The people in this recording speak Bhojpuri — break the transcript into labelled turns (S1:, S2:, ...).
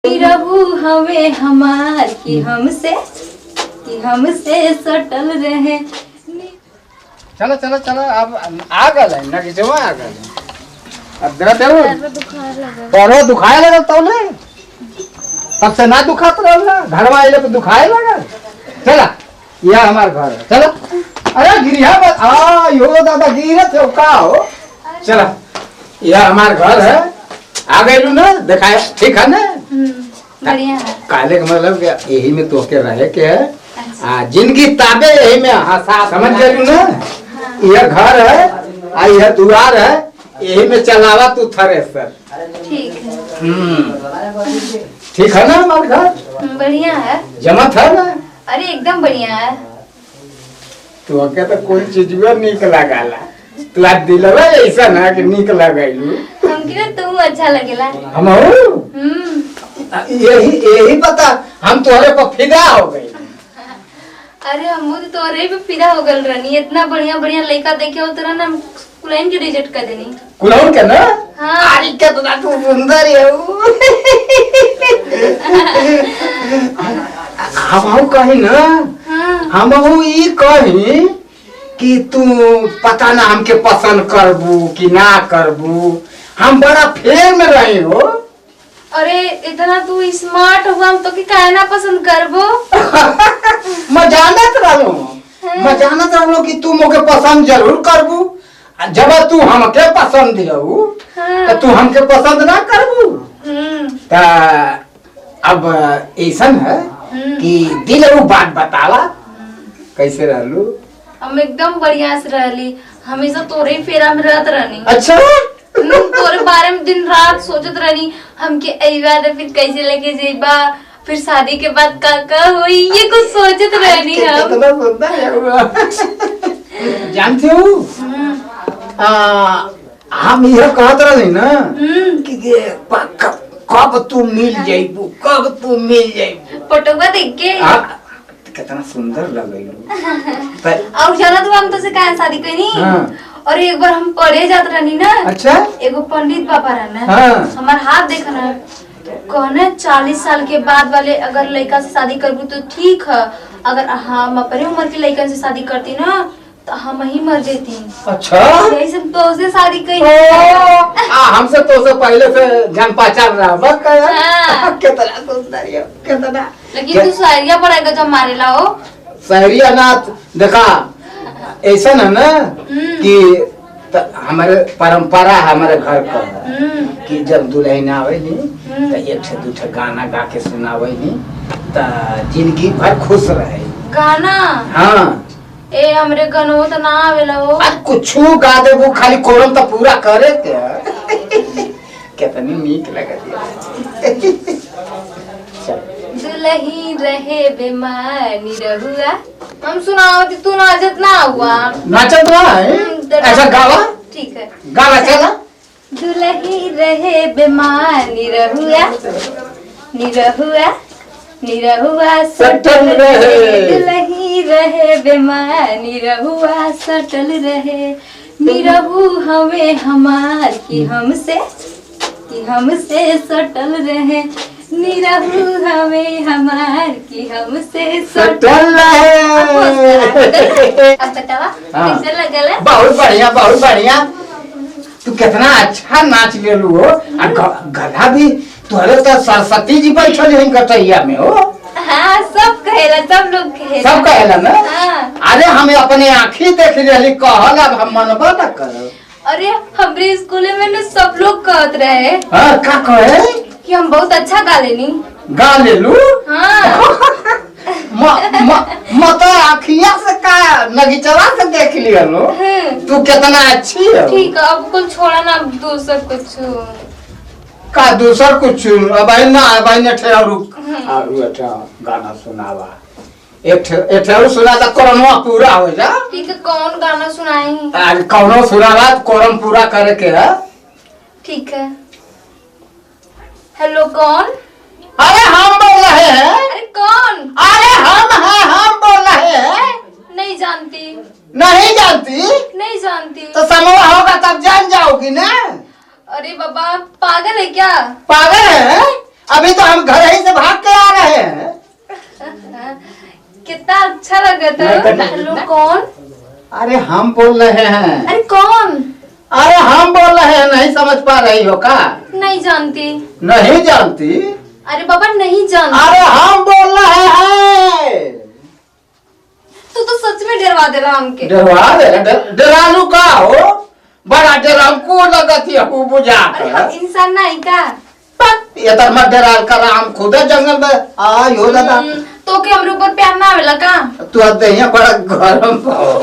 S1: रहू हमें हमार कि हमसे सटल रहे।
S2: चलो चलो चलो अब आ गए ना कि जमा आ गए। अब जरा देऊ पैरो दुखाए लगा तो ने तब से ना दुखात रहला घर में आइले तो दुखाए लगा। चला यह हमार घर है। चलो अरे गिरिया मत आ यो दादा गिरे थे का हो। चला यह हमार घर है। आ गए ना दिखाए ठीक है ना।
S1: बढ़िया है।
S2: काले का मतलब यही में तो के रहे के है। जिंदगी ताबे यही में हंसा समझ गए ना। यह घर है आ यह द्वार है यही में चलावा तू थ्रेसर।
S1: ठीक है।
S2: ठीक है ना हमारे घर
S1: बढ़िया है।
S2: जमत है ना।
S1: अरे एकदम बढ़िया है।
S2: तो के तो कोई चीज में निक लगाला तू आज दिलवा ऐसा ना कि निक लगाइलू।
S1: हमके ना तू अच्छा लगेला।
S2: हम यही पता हम तुम्हारे पर फिदा हो गई।
S1: अरे हम तो तोरे पे फिदा हो गल रहनी। इतना बढ़िया बढ़िया लड़का देखे हो तेरा ना कुलाइन के रिजेक्ट कर देनी।
S2: कुलाइन के ना।
S1: हाँ।
S2: अरे कितना तू सुंदर है। हम कहीं ना।
S1: हाँ।
S2: हम ई कहीं कि तू पता ना हमके पसंद करबू कि ना करबू। हम बड़ा फेर में रही हो।
S1: अरे इतना तू स्मार्ट हुआ हम तो कि काहे ना पसंद करबो।
S2: मैं जानत रहलो कि तू मोके पसंद जरूर करबू। जब तू हमके पसंद दिलऊ तो तू हमके पसंद ना करबू। ता अब ऐसन है कि दिलऊ बात बतावा कैसे रहलू।
S1: हम एकदम बढ़िया से रहली। हमेशा तोरे ही फेरा में रहत रहनी।
S2: अच्छा
S1: तोरे बारे में दिन रात सोचत रहनी। हमके अइबा तो फिर कैसे लेके जइबा फिर शादी के बाद का होई ये कुछ सोचत रहनी हम।
S2: जानते हो हम यह कहत रही ना कि कब तू मिल जाइबू कब तू मिल जाइबू।
S1: फोटोवा देख के
S2: कितना सुंदर लगेलू।
S1: और जाना तो हम तो से काहे शादी कइनी। और एक बार हम पढ़े जात रहनी ना। अच्छा एगो पंडित बाबा रहना। हमार हाथ देखना कहना 40 साल के बाद वाले अगर लड़का से शादी करबू तो ठीक है। अगर हम अपने उम्र के लड़का से शादी करती ना तो हम ही मर जेती। अच्छा यही सब तो से शादी करी।
S2: हमसे तो से पहले से जान पहचान रहा बस कितना सुंदर है कितना।
S1: लेकिन तू शायरिया पढ़ाएगा जब मारे लाओ
S2: शायरिया ना देखा ऐसा है ना कि हमारे परंपरा हमारे घर का कि जब दुल्हन आवे नी तो एक से दू गाना गा के सुनावे नी तो जिंदगी भर खुश रहे।
S1: गाना
S2: हाँ
S1: ए हमरे गनो तो ना आवेला हो।
S2: आज कुछ गा देबू खाली कोरम तो पूरा करे के। कितनी नीक लगती
S1: दुल्ही रहे बेमानी रहुआ। हम सुनावती तू नाचत ना हुआ।
S2: नाचत ना है ऐसा गावा
S1: ठीक है
S2: गावा चला।
S1: दुल्ही रहे बेमानी रहुआ निरहुआ निरहुआ सटल रहे। दुल्ही रहे बेमानी रहुआ सटल रहे। निरहु हमें हमार कि हमसे सटल रहे। निरहु हमें हमार कि हमसे सटल रहे। अब बतावा कैसे लगल।
S2: बहुत बढ़िया बहुत बढ़िया। तू कितना अच्छा नाच लेलू हो। गला भी तुहरे तो सरस्वती जी बैठल है कटैया में हो।
S1: हाँ सब कहेला सब लोग
S2: कहेला ना।
S1: हाँ।
S2: अरे हमें अपने आँखी देख रही कहल अब हम मनबा ना कर।
S1: अरे हमारे स्कूल में ना सब लोग कहत रहे।
S2: हाँ का कहे
S1: कि हम बहुत अच्छा गा लेनी।
S2: गा लेलू।
S1: हाँ
S2: मत आँखिया से का नगीचवा से देख लिया लो। तू कितना अच्छी है।
S1: ठीक है अब कुछ छोड़ा ना अब दूसर कुछ
S2: का दूसर कुछ अब ना ठहर गाना सुनावा एक ठहर सुना तो कोरमवा पूरा हो जा।
S1: ठीक है कौन गाना सुनाई।
S2: आज कौनो सुनावा कोरम पूरा करे के है।
S1: ठीक है हेलो कौन।
S2: अरे हम बोल रहे हैं।
S1: अरे कौन।
S2: अरे हम बोल रहे हैं।
S1: नहीं जानती।
S2: नहीं जानती।
S1: नहीं जानती
S2: तो समूह होगा तब जान जाओगी ना।
S1: अरे बाबा पागल है क्या।
S2: पागल है
S3: अभी तो हम घर ही से भाग के आ रहे हैं।
S1: कितना अच्छा लगा था। हेलो कौन?
S3: अरे हम बोल रहे हैं।
S1: अरे कौन?
S3: अरे हम बोल रहे हैं, नहीं समझ पा रही हो का?
S1: नहीं जानती।
S3: नहीं जानती?
S1: अरे बाबा नहीं जानती।
S3: अरे हम बोल रहे हैं।
S1: तू तो सच में डरवा देला हमके।
S3: डरवा दे? डरालू का हो? बड़ा डरामको लगती है वो बुझा।
S1: अरे हम इंसान नहीं का?
S3: ये तर मत डराल कर, हम खुद जंगल में आई हो दादा।
S1: तो के हमरे ऊपर प्यार ना आवेला का?
S3: तू अब बड़ा गरम पाओ।